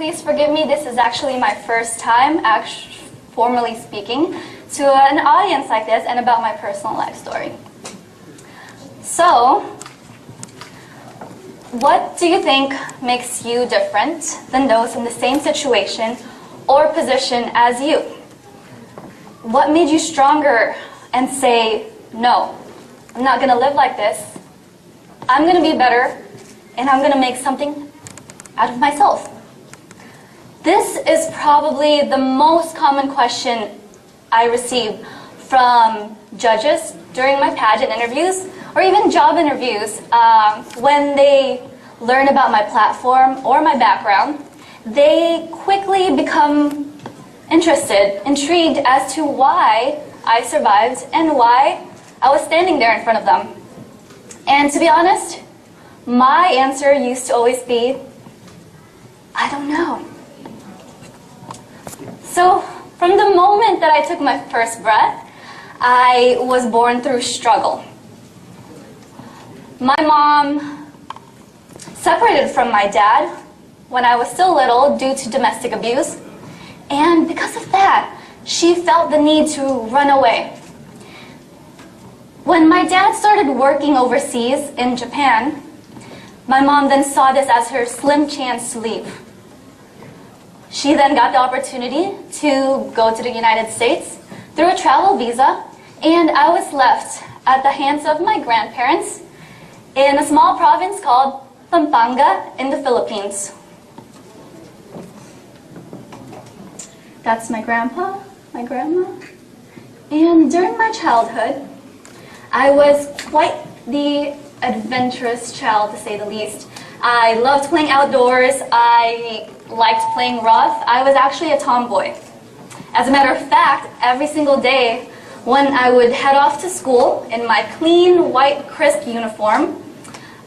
please forgive me. This is actually my first time formally speaking to an audience like this and about my personal life story. So, what do you think makes you different than those in the same situation or position as you? What made you stronger and say, no, I'm not going to live like this. I'm going to be better, and I'm going to make something out of myself? This is probably the most common question I receive from judges during my pageant interviews, or even job interviews. When they learn about my platform or my background, they quickly become interested, intrigued as to why I survived and why I was standing there in front of them. And to be honest, my answer used to always be, I don't know. So from the moment that I took my first breath, I was born through struggle. My mom separated from my dad when I was still little due to domestic abuse, and because of that, she felt the need to run away. When my dad started working overseas in Japan, my mom then saw this as her slim chance to leave. She then got the opportunity to go to the United States through a travel visa, and I was left at the hands of my grandparents in a small province called Pampanga in the Philippines. That's my grandpa, my grandma. And during my childhood, I was quite the adventurous child, to say the least. I loved playing outdoors. I liked playing rough. I was actually a tomboy. As a matter of fact, every single day when I would head off to school in my clean, white, crisp uniform,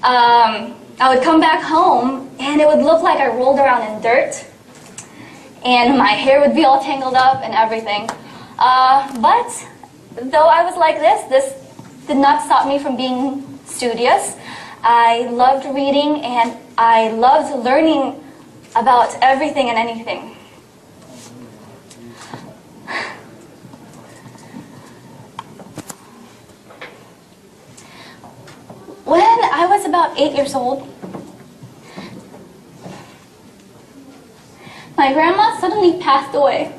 I would come back home and it would look like I rolled around in dirt, and my hair would be all tangled up and everything. But though I was like this did not stop me from being studious. I loved reading and I loved learning about everything and anything. When I was about 8 years old, my grandma suddenly passed away,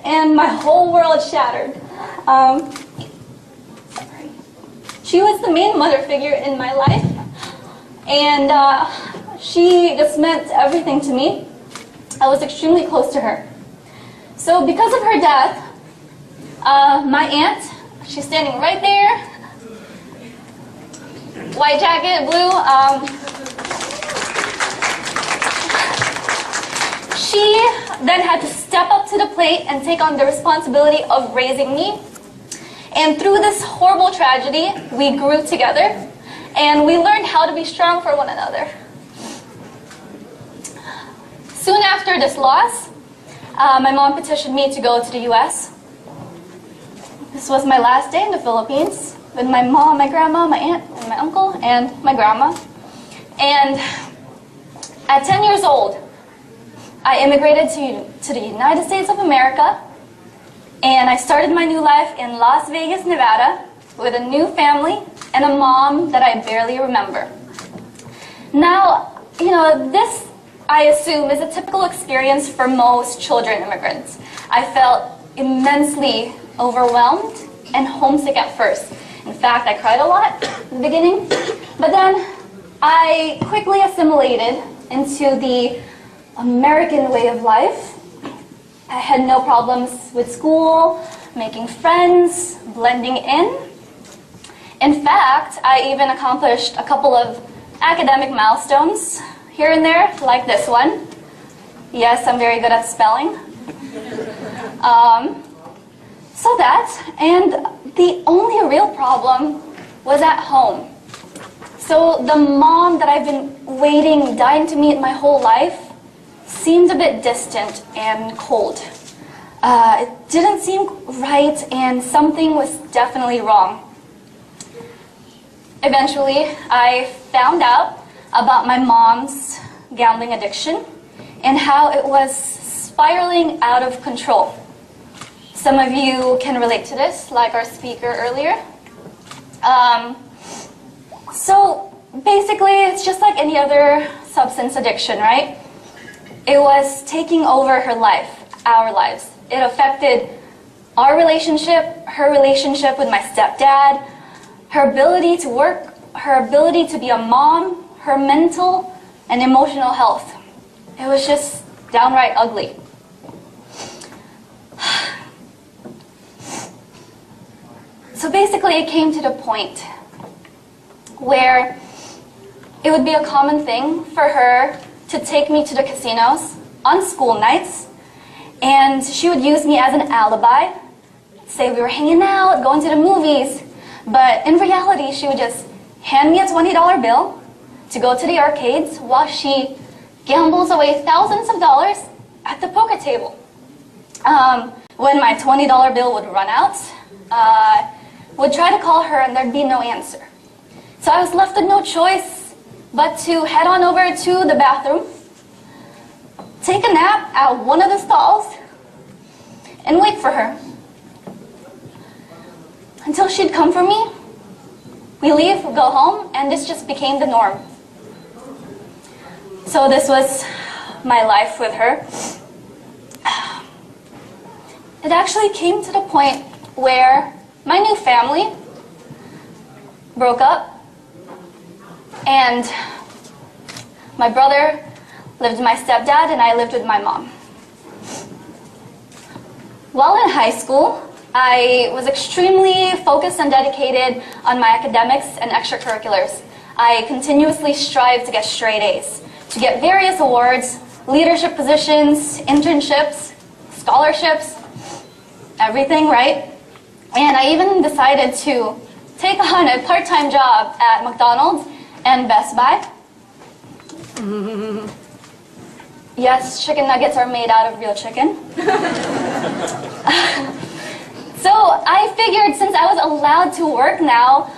and my whole world shattered. She was the main mother figure in my life, and she just meant everything to me. I was extremely close to her. So because of her death, my aunt, she's standing right there, white jacket, blue, she then had to step up to the plate and take on the responsibility of raising me. And through this horrible tragedy, we grew together, and we learned how to be strong for one another. Soon after this loss, my mom petitioned me to go to the US. This was my last day in the Philippines with my mom, my grandma, my aunt, and my uncle, and my grandma. And at 10 years old, I immigrated to the United States of America, and I started my new life in Las Vegas, Nevada, with a new family and a mom that I barely remember. Now, this, I assume, is a typical experience for most children immigrants. I felt immensely overwhelmed and homesick at first. In fact, I cried a lot in the beginning, but then I quickly assimilated into the American way of life. I had no problems with school, making friends, blending in. In fact, I even accomplished a couple of academic milestones here and there, like this one. Yes, I'm very good at spelling. And the only real problem was at home. So the mom that I've been waiting, dying to meet my whole life, seemed a bit distant and cold. It didn't seem right, and something was definitely wrong. Eventually, I found out about my mom's gambling addiction and how it was spiraling out of control. Some of you can relate to this, like our speaker earlier. So basically, it's just like any other substance addiction, right? It was taking over her life, our lives. It affected our relationship, her relationship with my stepdad, her ability to work, her ability to be a mom, her mental and emotional health. It was just downright ugly. So basically, it came to the point where it would be a common thing for her to take me to the casinos on school nights, and she would use me as an alibi, say we were hanging out, going to the movies, but in reality, she would just hand me a $20 bill to go to the arcades while she gambles away thousands of dollars at the poker table. When my $20 bill would run out, would try to call her and there'd be no answer. So I was left with no choice but to head on over to the bathroom, take a nap at one of the stalls, and wait for her. Until she'd come for me, we leave, go home, and this just became the norm. So this was my life with her. It actually came to the point where my new family broke up, and my brother lived with my stepdad, and I lived with my mom. While in high school, I was extremely focused and dedicated on my academics and extracurriculars. I continuously strived to get straight A's, to get various awards, leadership positions, internships, scholarships, everything, right? And I even decided to take on a part-time job at McDonald's and Best Buy. Yes, chicken nuggets are made out of real chicken. So I figured since I was allowed to work now,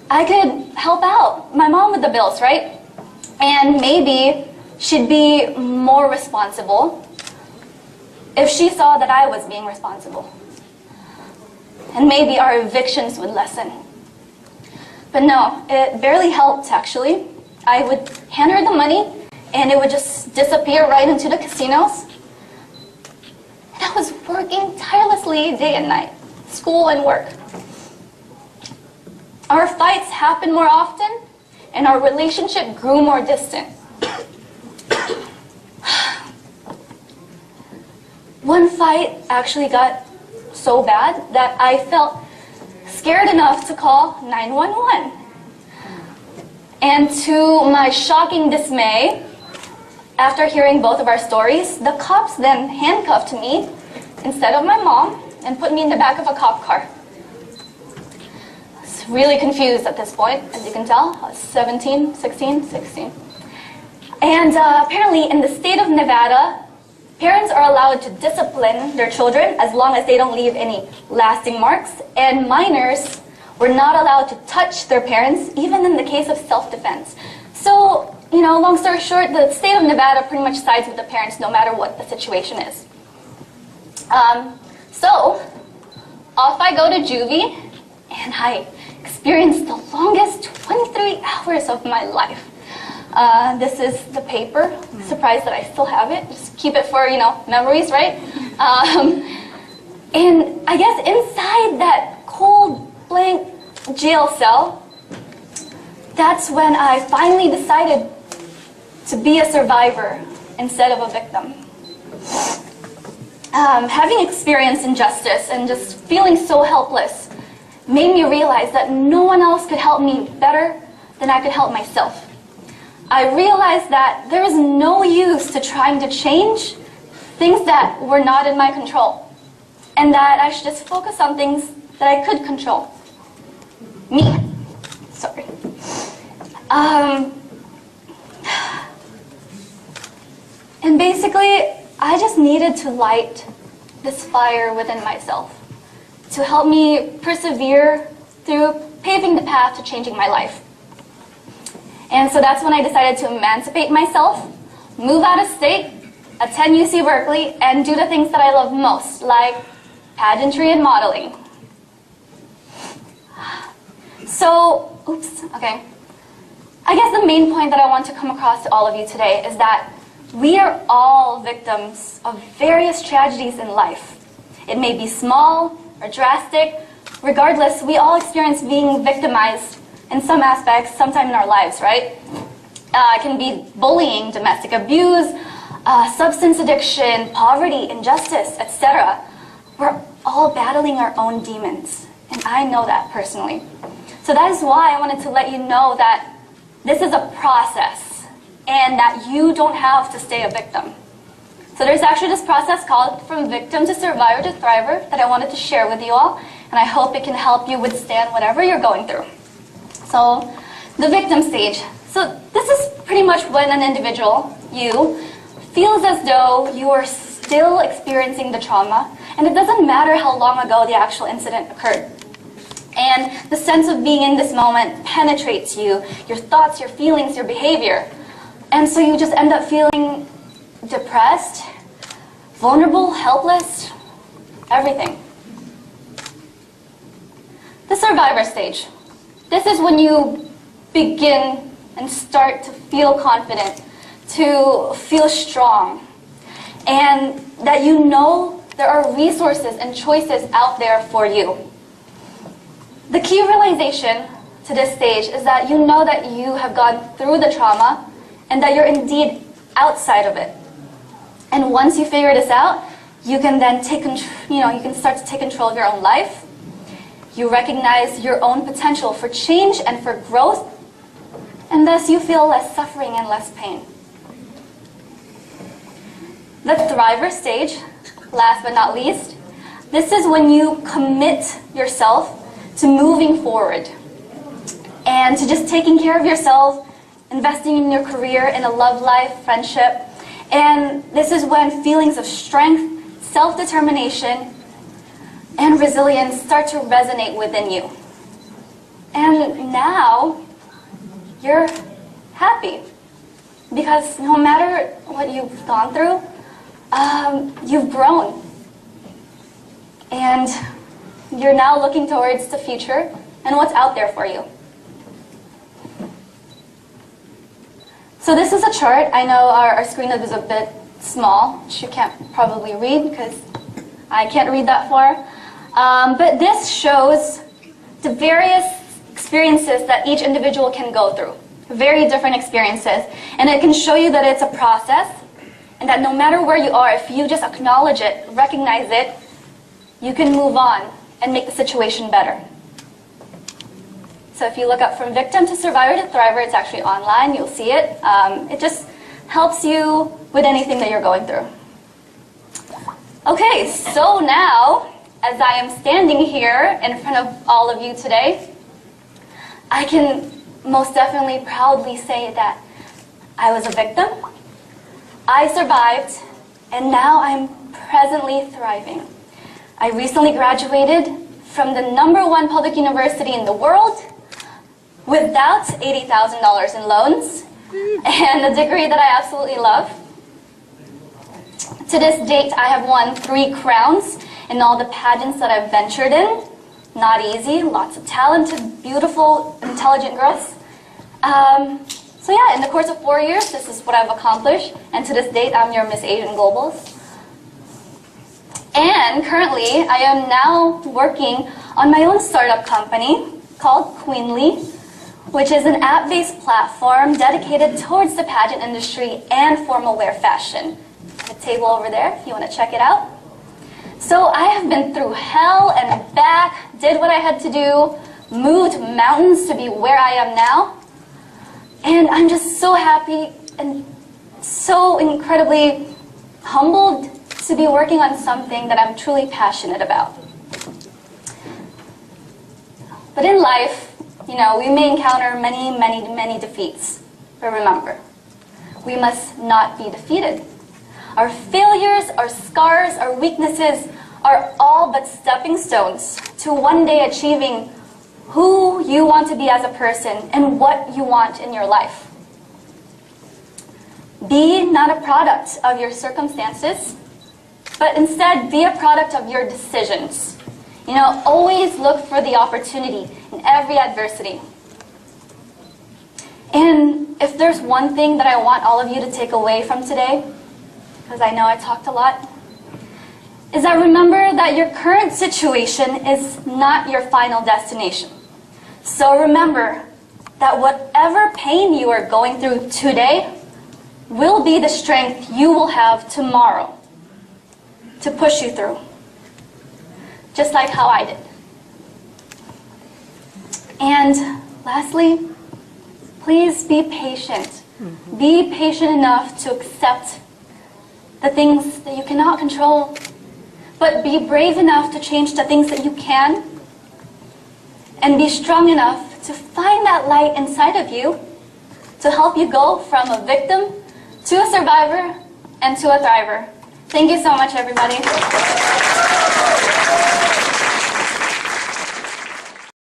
I could help out my mom with the bills, right? And maybe she'd be more responsible if she saw that I was being responsible. And maybe our evictions would lessen. But no, it barely helped, actually. I would hand her the money, and it would just disappear right into the casinos. And I was working tirelessly day and night, school and work. Our fights happened more often, and our relationship grew more distant. One fight actually got so bad that I felt scared enough to call 911. And to my shocking dismay, after hearing both of our stories, the cops then handcuffed me instead of my mom and put me in the back of a cop car. I was really confused at this point, as you can tell. I was 16. And apparently in the state of Nevada, parents are allowed to discipline their children as long as they don't leave any lasting marks, and minors were not allowed to touch their parents, even in the case of self-defense. So, long story short, the state of Nevada pretty much sides with the parents no matter what the situation is. So, off I go to juvie, and I experienced the longest 23 hours of my life. This is the paper. Surprised that I still have it. Just keep it for, memories, right? And I guess inside that cold, blank jail cell, that's when I finally decided to be a survivor instead of a victim. Having experienced injustice and just feeling so helpless made me realize that no one else could help me better than I could help myself. I realized that there was no use to trying to change things that were not in my control, and that I should just focus on things that I could control. Me. Sorry. And basically, I just needed to light this fire within myself to help me persevere through paving the path to changing my life. And so that's when I decided to emancipate myself, move out of state, attend UC Berkeley, and do the things that I love most, like pageantry and modeling. So, okay. I guess the main point that I want to come across to all of you today is that we are all victims of various tragedies in life. It may be small or drastic. Regardless, we all experience being victimized in some aspects sometime in our lives, right? It can be bullying, domestic abuse, substance addiction, poverty, injustice, etc. We're all battling our own demons, and I know that personally. So that is why I wanted to let you know that this is a process, and that you don't have to stay a victim. So there's actually this process called From Victim to Survivor to Thriver that I wanted to share with you all, and I hope it can help you withstand whatever you're going through. So, the victim stage. So this is pretty much when an individual, you, feels as though you are still experiencing the trauma, and it doesn't matter how long ago the actual incident occurred. And the sense of being in this moment penetrates you, your thoughts, your feelings, your behavior. And so you just end up feeling depressed, vulnerable, helpless, everything. The survivor stage. This is when you begin and start to feel confident, to feel strong, and that you know there are resources and choices out there for you. The key realization to this stage is that you know that you have gone through the trauma and that you're indeed outside of it. And once you figure this out, you can then you can start to take control of your own life. You recognize your own potential for change and for growth, and thus you feel less suffering and less pain. The thriver stage, last but not least, this is when you commit yourself to moving forward and to just taking care of yourself, investing in your career, in a love life, friendship. And this is when feelings of strength, self-determination, and resilience start to resonate within you. And now you're happy because no matter what you've gone through, you've grown. And you're now looking towards the future and what's out there for you. So this is a chart. I know our screen is a bit small, which you can't probably read because I can't read that far. But this shows the various experiences that each individual can go through. Very different experiences. And it can show you that it's a process and that no matter where you are, if you just acknowledge it, recognize it, you can move on and make the situation better. So if you look up From Victim to Survivor to Thriver, it's actually online, you'll see it. It just helps you with anything that you're going through. Okay, so now, as I am standing here in front of all of you today, I can most definitely proudly say that I was a victim, I survived, and now I'm presently thriving. I recently graduated from the #1 public university in the world without $80,000 in loans and a degree that I absolutely love. To this date, I have won 3 crowns in all the pageants that I've ventured in. Not easy, lots of talented, beautiful, intelligent girls. So yeah, in the course of 4 years, this is what I've accomplished. And to this date, I'm your Miss Asian Globals. And currently, I am now working on my own startup company called Queenly, which is an app-based platform dedicated towards the pageant industry and formal wear fashion. I have a table over there if you want to check it out. So I have been through hell and back, did what I had to do, moved mountains to be where I am now. And I'm just so happy and so incredibly humbled to be working on something that I'm truly passionate about. But in life, we may encounter many defeats. But remember, we must not be defeated. Our failures, our scars, our weaknesses are all but stepping stones to one day achieving who you want to be as a person and what you want in your life. Be not a product of your circumstances, but instead be a product of your decisions. You know, always look for the opportunity in every adversity. And if there's one thing that I want all of you to take away from today, because I know I talked a lot, is that remember that your current situation is not your final destination. So remember that whatever pain you are going through today will be the strength you will have tomorrow to push you through, just like how I did. And lastly, please be patient. Be patient enough to accept the things that you cannot control, but be brave enough to change the things that you can, and be strong enough to find that light inside of you to help you go from a victim to a survivor and to a thriver. Thank you so much, everybody.